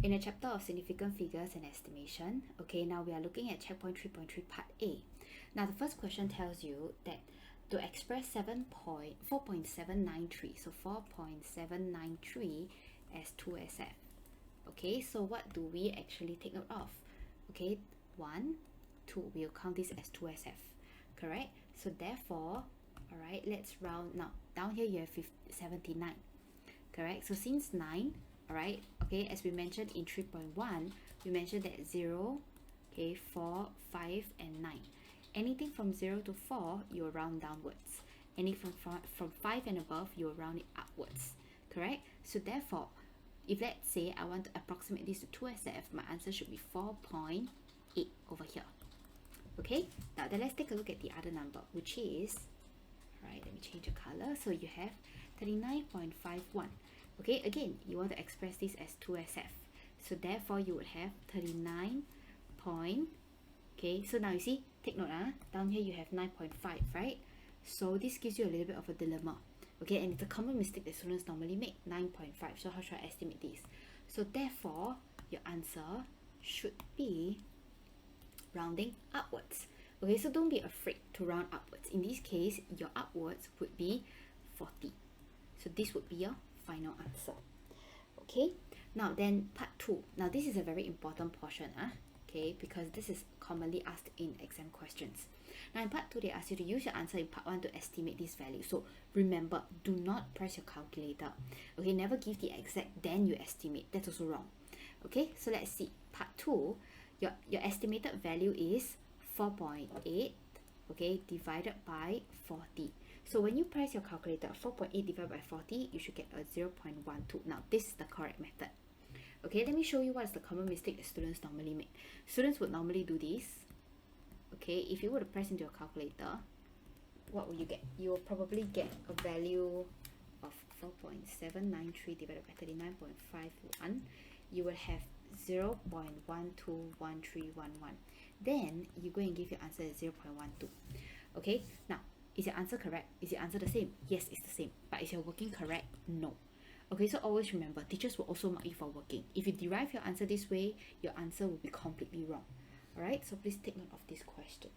In a chapter of significant figures and estimation, okay, now we are looking at checkpoint 3.3 part A. Now the first question tells you that to express 4.793, so 4.793 as 2SF. Okay, so what do we actually take note of? Okay, 1, 2, we'll count this as 2SF, correct? So therefore, all right, let's round. Now down here you have 79, correct? So since 9, all right, okay, as we mentioned in 3.1, we mentioned that 0, okay, 4, 5 and 9. Anything from 0 to 4 you will round downwards. Anything from 5 and above you will round it upwards, correct? So therefore, if let's say I want to approximate this to 2SF, my answer should be 4.8 over here. Okay, now then let's take a look at the other number, which is, right, let me change the color. So you have 39.51. Okay, again, you want to express this as 2SF. So therefore, you would have 39 point, okay, so now you see, take note, down here you have 9.5, right? So this gives you a little bit of a dilemma. Okay, and it's a common mistake that students normally make, 9.5. So how should I estimate this? So therefore, your answer should be rounding upwards. Okay, so don't be afraid to round upwards. In this case, your upwards would be 40. So this would be your final answer. Okay, now then part 2. Now this is a very important portion, okay, because this is commonly asked in exam questions. Now in part 2, they ask you to use your answer in part 1 to estimate this value. So remember, do not press your calculator. Okay, never give the exact, then you estimate. That's also wrong. Okay, so let's see. Part 2, your estimated value is 4.8, okay, divided by 40. So when you press your calculator, 4.8 divided by 40, you should get a 0.12. Now this is the correct method. Okay, let me show you what is the common mistake that students normally make. Students would normally do this. Okay, if you were to press into your calculator, what will you get? You will probably get a value of 4.793 divided by 39.51. You will have 0.121311. Then you go and give your answer as 0.12. Okay, now is your answer correct? Is your answer the same? Yes, it's the same. But is your working correct? No. Okay, so always remember, teachers will also mark you for working. If you derive your answer this way, your answer will be completely wrong. Alright, so please take note of this question.